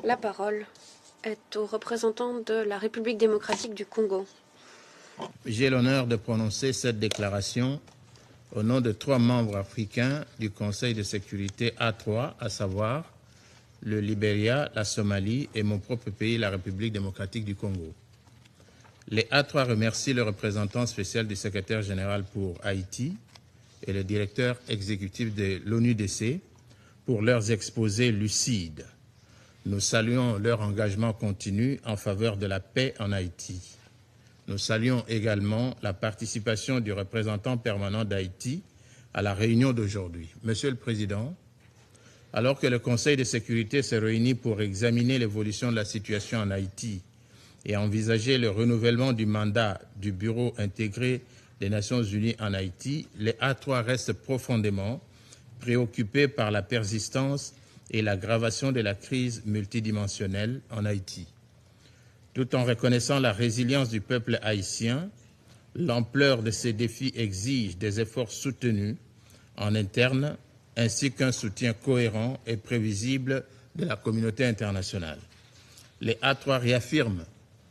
La parole est au représentant de la République démocratique du Congo. J'ai l'honneur de prononcer cette déclaration au nom de 3 membres africains du Conseil de sécurité A3, à savoir le Libéria, la Somalie et mon propre pays, la République démocratique du Congo. Les A3 remercient le représentant spécial du secrétaire général pour Haïti et le directeur exécutif de l'ONUDC pour leurs exposés lucides. Nous saluons leur engagement continu en faveur de la paix en Haïti. Nous saluons également la participation du représentant permanent d'Haïti à la réunion d'aujourd'hui. Monsieur le Président, alors que le Conseil de sécurité se réunit pour examiner l'évolution de la situation en Haïti et envisager le renouvellement du mandat du Bureau intégré des Nations Unies en Haïti, les A3 restent profondément préoccupés par la persistance et l'aggravation de la crise multidimensionnelle en Haïti. Tout en reconnaissant la résilience du peuple haïtien, l'ampleur de ces défis exige des efforts soutenus en interne ainsi qu'un soutien cohérent et prévisible de la communauté internationale. Les A3 réaffirment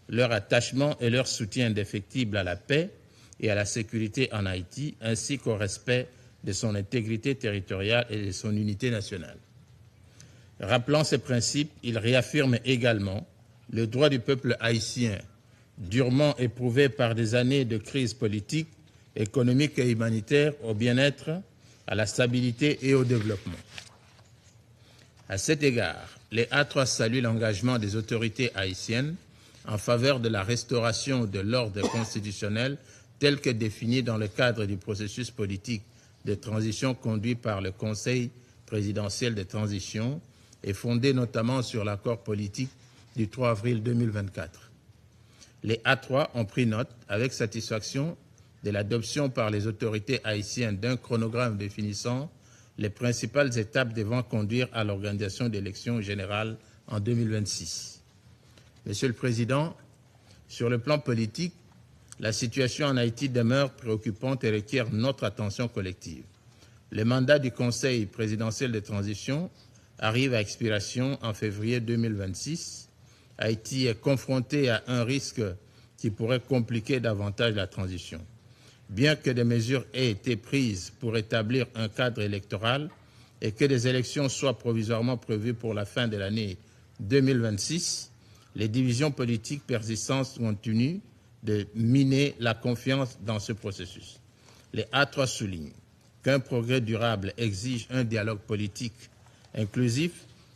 leur attachement et leur soutien indéfectible à la paix et à la sécurité en Haïti, ainsi qu'au respect de son intégrité territoriale et de son unité nationale. Rappelant ces principes, ils réaffirment également le droit du peuple haïtien, durement éprouvé par des années de crise politique, économique et humanitaire, au bien-être, à la stabilité et au développement. À cet égard, les A3 saluent l'engagement des autorités haïtiennes en faveur de la restauration de l'ordre constitutionnel tel que défini dans le cadre du processus politique de transition conduit par le Conseil présidentiel de transition et fondé notamment sur l'accord politique du 3 avril 2024. Les A3 ont pris note avec satisfaction de l'adoption par les autorités haïtiennes d'un chronogramme définissant les principales étapes devant conduire à l'organisation d'élections générales en 2026. Monsieur le Président, sur le plan politique, la situation en Haïti demeure préoccupante et requiert notre attention collective. Le mandat du Conseil présidentiel de transition arrive à expiration en février 2026. Haïti est confronté à un risque qui pourrait compliquer davantage la transition. Bien que des mesures aient été prises pour établir un cadre électoral et que des élections soient provisoirement prévues pour la fin de l'année 2026, les divisions politiques persistantes continuent de miner la confiance dans ce processus. Les A3 soulignent qu'un progrès durable exige un dialogue politique inclusif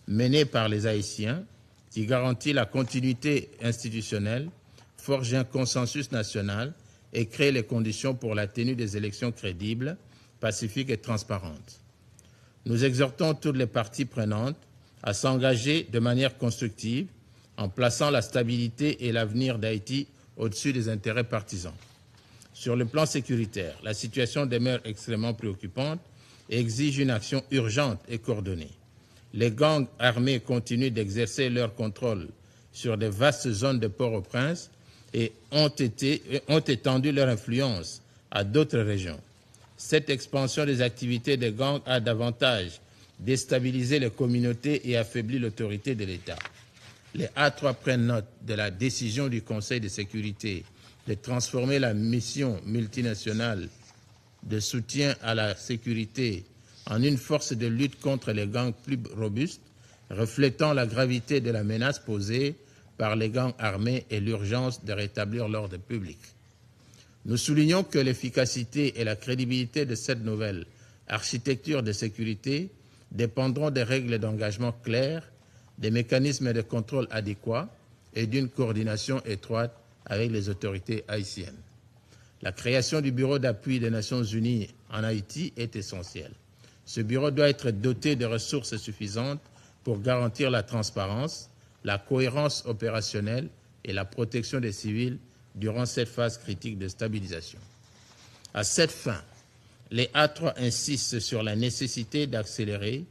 mené par les Haïtiens qui garantit la continuité institutionnelle, forge un consensus national et crée les conditions pour la tenue des élections crédibles, pacifiques et transparentes. Nous exhortons toutes les parties prenantes à s'engager de manière constructive en plaçant la stabilité et l'avenir d'Haïti au-dessus des intérêts partisans. Sur le plan sécuritaire, la situation demeure extrêmement préoccupante et exige une action urgente et coordonnée. Les gangs armés continuent d'exercer leur contrôle sur de vastes zones de Port-au-Prince et ont étendu leur influence à d'autres régions. Cette expansion des activités des gangs a davantage déstabilisé les communautés et affaibli l'autorité de l'État. Les A3 prennent note de la décision du Conseil de sécurité de transformer la mission multinationale de soutien à la sécurité en une force de lutte contre les gangs plus robuste, reflétant la gravité de la menace posée par les gangs armés et l'urgence de rétablir l'ordre public. Nous soulignons que l'efficacité et la crédibilité de cette nouvelle architecture de sécurité dépendront des règles d'engagement claires, des mécanismes de contrôle adéquats et d'une coordination étroite avec les autorités haïtiennes. La création du Bureau d'appui des Nations Unies en Haïti est essentielle. Ce bureau doit être doté de ressources suffisantes pour garantir la transparence, la cohérence opérationnelle et la protection des civils durant cette phase critique de stabilisation. À cette fin, les A3 insistent sur la nécessité d'accélérer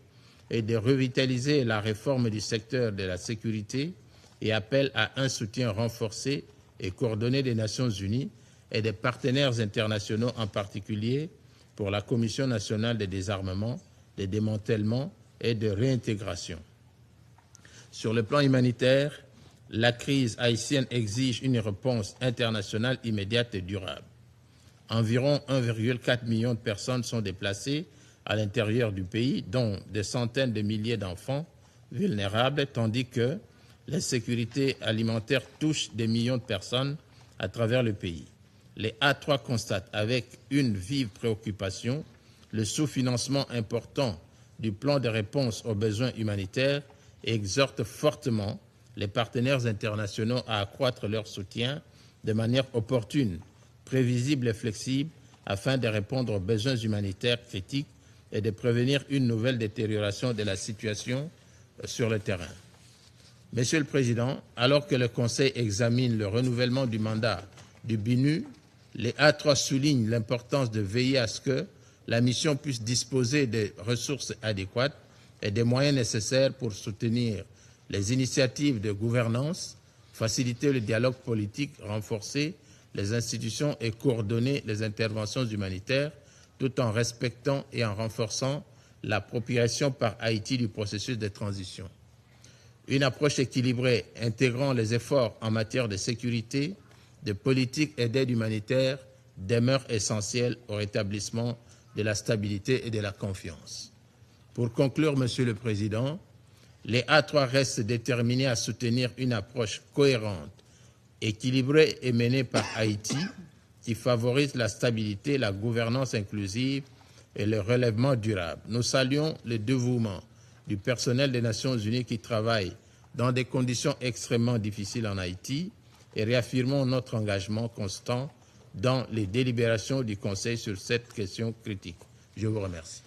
et de revitaliser la réforme du secteur de la sécurité et appellent à un soutien renforcé et coordonné des Nations Unies et des partenaires internationaux, en particulier pour la Commission nationale de désarmement, de démantèlement et de réintégration. Sur le plan humanitaire, la crise haïtienne exige une réponse internationale immédiate et durable. Environ 1,4 million de personnes sont déplacées à l'intérieur du pays, dont des centaines de milliers d'enfants vulnérables, tandis que l'insécurité alimentaire touche des millions de personnes à travers le pays. Les A3 constatent avec une vive préoccupation le sous-financement important du plan de réponse aux besoins humanitaires et exhortent fortement les partenaires internationaux à accroître leur soutien de manière opportune, prévisible et flexible afin de répondre aux besoins humanitaires critiques et de prévenir une nouvelle détérioration de la situation sur le terrain. Monsieur le Président, alors que le Conseil examine le renouvellement du mandat du BINU, les A3 soulignent l'importance de veiller à ce que la mission puisse disposer des ressources adéquates et des moyens nécessaires pour soutenir les initiatives de gouvernance, faciliter le dialogue politique, renforcer les institutions et coordonner les interventions humanitaires, tout en respectant et en renforçant l'appropriation par Haïti du processus de transition. Une approche équilibrée intégrant les efforts en matière de sécurité, de politique et d'aide humanitaire demeure essentielle au rétablissement de la stabilité et de la confiance. Pour conclure, Monsieur le Président, les A3 restent déterminés à soutenir une approche cohérente, équilibrée et menée par Haïti qui favorise la stabilité, la gouvernance inclusive et le relèvement durable. Nous saluons le dévouement du personnel des Nations Unies qui travaille dans des conditions extrêmement difficiles en Haïti et réaffirmons notre engagement constant dans les délibérations du Conseil sur cette question critique. Je vous remercie.